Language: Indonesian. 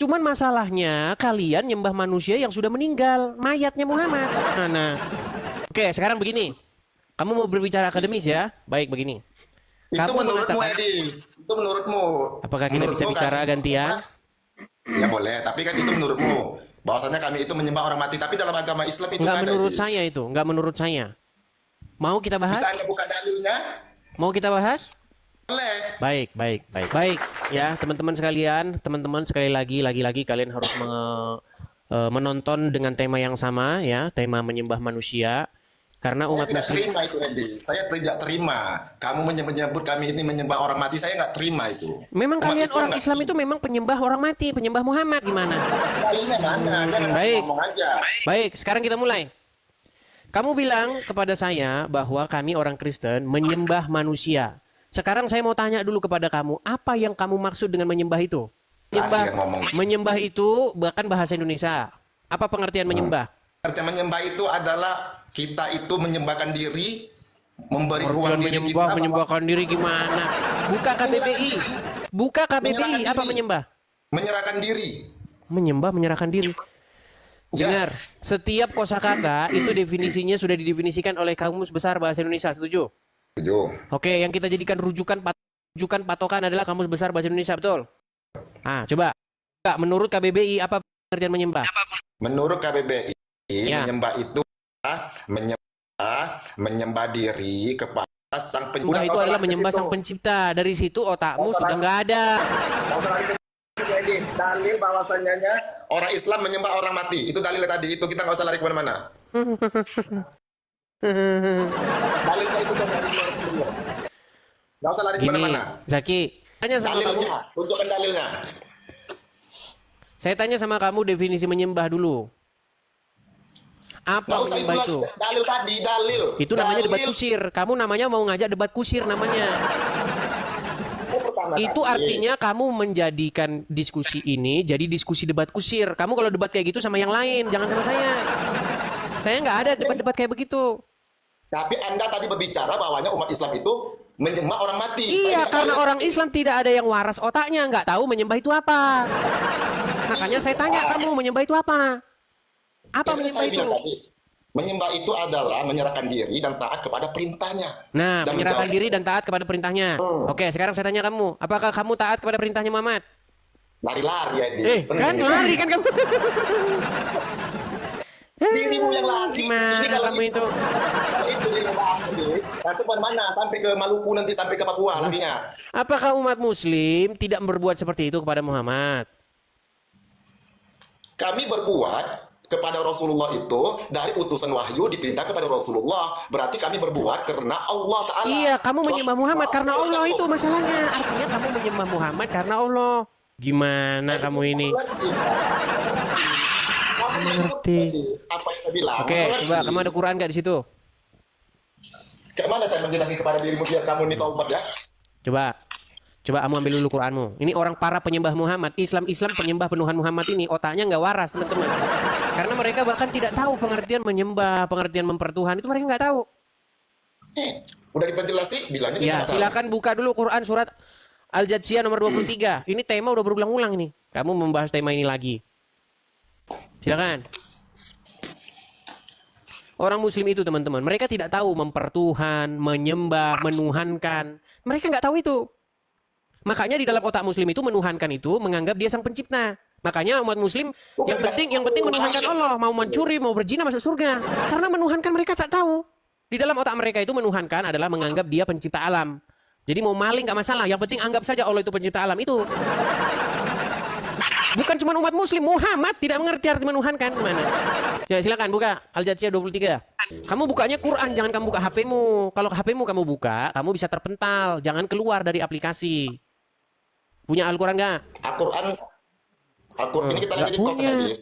Cuman masalahnya kalian nyembah manusia yang sudah meninggal, mayatnya Muhammad. Nah. Oke, sekarang begini. Kamu mau berbicara akademis ya? Baik, begini. Itu Kamu menurutmu, mengatakan, Edi. Itu menurutmu. apakah kita bisa Menurutmu bicara kami gantian? ya boleh, tapi kan itu menurutmu. Bahwasanya kami itu menyembah orang mati, tapi dalam agama Islam itu Nggak nggak ada, menurut Edi. saya itu, nggak menurut saya. Mau kita bahas? Bisa Anda buka dalilnya? Mau kita bahas? Boleh. Baik. Ya, teman-teman sekalian, teman-teman sekali lagi kalian harus menonton dengan tema yang sama ya, tema menyembah manusia. Karena Saya umat tidak muslim terima itu, Edi. Saya tidak terima. Kamu menyebut kami ini menyembah orang mati, saya nggak terima itu. memang Umat kalian orang nggak Islam terima. itu memang penyembah orang mati, penyembah Muhammad gimana? Dalilnya mana? Jangan asal Baik. ngomong aja. Baik, sekarang kita mulai. Kamu bilang kepada saya bahwa kami orang Kristen menyembah manusia. Sekarang saya mau tanya dulu kepada kamu, apa yang kamu maksud dengan menyembah itu? Lagi ngomong. Menyembah itu bahkan bahasa Indonesia. Apa pengertian menyembah? Artinya menyembah itu adalah kita itu menyembahkan diri, memberi ruang diri kita. Menyembahkan diri gimana? Buka KBBI. Buka KBBI, apa menyembah? Menyerahkan diri. Menyembah, menyerahkan diri. Ya. Dengar, setiap kosakata itu definisinya sudah didefinisikan oleh Kamus Besar Bahasa Indonesia, setuju? Setuju. Oke, yang kita jadikan rujukan patokan adalah Kamus Besar Bahasa Indonesia, betul? Ah, coba. Menurut KBBI apa pengertian menyembah? Menurut KBBI, Ya. menyembah itu menyembah diri kepada sang pencipta. Menyembah itu adalah menyembah sang pencipta. Dari situ otakmu sudah nggak ada. Dalil bahwasannya orang Islam menyembah orang mati. Itu dalilnya tadi. Itu kita nggak usah lari kemana-mana. Dalilnya itu kan nggak usah lari Gini, kemana-mana. Zaki, tanya sama kamu. Dalilnya, tunjukkan dalilnya. Saya tanya sama kamu definisi menyembah dulu. Apa Nggak usah menyembah itu? dalil tadi, dalil. Itu namanya debat kusir. Kamu namanya mau ngajak debat kusir namanya. Itu artinya kamu menjadikan diskusi ini jadi diskusi debat kusir. Kamu kalau debat kayak gitu sama yang lain, jangan sama saya. Saya nggak ada debat-debat kayak begitu. Tapi Anda tadi berbicara bahwanya umat Islam itu menyembah orang mati. Iya, karena orang Islam tidak ada yang waras otaknya, nggak tahu menyembah itu apa. Makanya saya tanya kamu menyembah itu apa? Apa menyembah itu? Menyembah itu adalah menyerahkan diri dan taat kepada perintahnya. Nah, Dan menyerahkan menjauh- diri dan taat kepada perintahnya. Oke, sekarang saya tanya kamu, apakah kamu taat kepada perintahnya Muhammad? Lari-lari ya, Kan lari kan kamu. Dirimu yang lari. Gimana Ini kalau kamu itu? Kalau itu dirimu bahas, Idris, nanti mana? Sampai ke Maluku, nanti sampai ke Papua larinya. Apakah umat muslim tidak berbuat seperti itu kepada Muhammad? Kami berbuat kepada Rasulullah itu dari utusan wahyu diperintah kepada Rasulullah. Berarti kami berbuat karena Allah Ta'ala. Iya, kamu menyembah Muhammad karena Allah, itu masalahnya. Artinya kamu menyembah Muhammad karena Allah. Gimana kamu ini? Kamu Mengerti. apa yang saya bilang? Oke, coba kamu ada Quran gak di situ? Kayak mana saya menjelaskan kepada dirimu biar kamu ini taubat ya? Coba kamu ambil dulu Quranmu. Ini orang para penyembah Muhammad, Islam penyembah penuhan Muhammad ini otaknya nggak waras teman-teman. Karena mereka bahkan tidak tahu pengertian menyembah, pengertian mempertuhan itu mereka nggak tahu. Udah kita jelasin, bilangnya kita Ya, nggak tahu. silakan buka dulu Quran surat Al-Jathiyah nomor 23. Ini tema udah berulang-ulang ini. Kamu membahas tema ini lagi. Silakan. Orang muslim itu teman-teman, mereka tidak tahu mempertuhan, menyembah, menuhankan. Mereka nggak tahu itu. Makanya di dalam otak muslim itu menuhankan itu menganggap dia sang pencipta. Makanya umat muslim yang penting menuhankan Allah, mau mencuri, mau berzina masuk surga. Karena menuhankan mereka tak tahu. Di dalam otak mereka itu menuhankan adalah menganggap dia pencipta alam. Jadi mau maling nggak masalah, yang penting anggap saja Allah itu pencipta alam itu. Bukan cuma umat muslim, Muhammad tidak mengerti arti menuhankan. Gimana? Ya, silakan buka Al-Jathiyah 23. Kamu bukanya Quran, jangan kamu buka HP-mu. Kalau HP-mu kamu buka, kamu bisa terpental, jangan keluar dari aplikasi. Punya Al-Quran nggak? Al-Quran ini kita lagi di Nggak kos punya. hadis.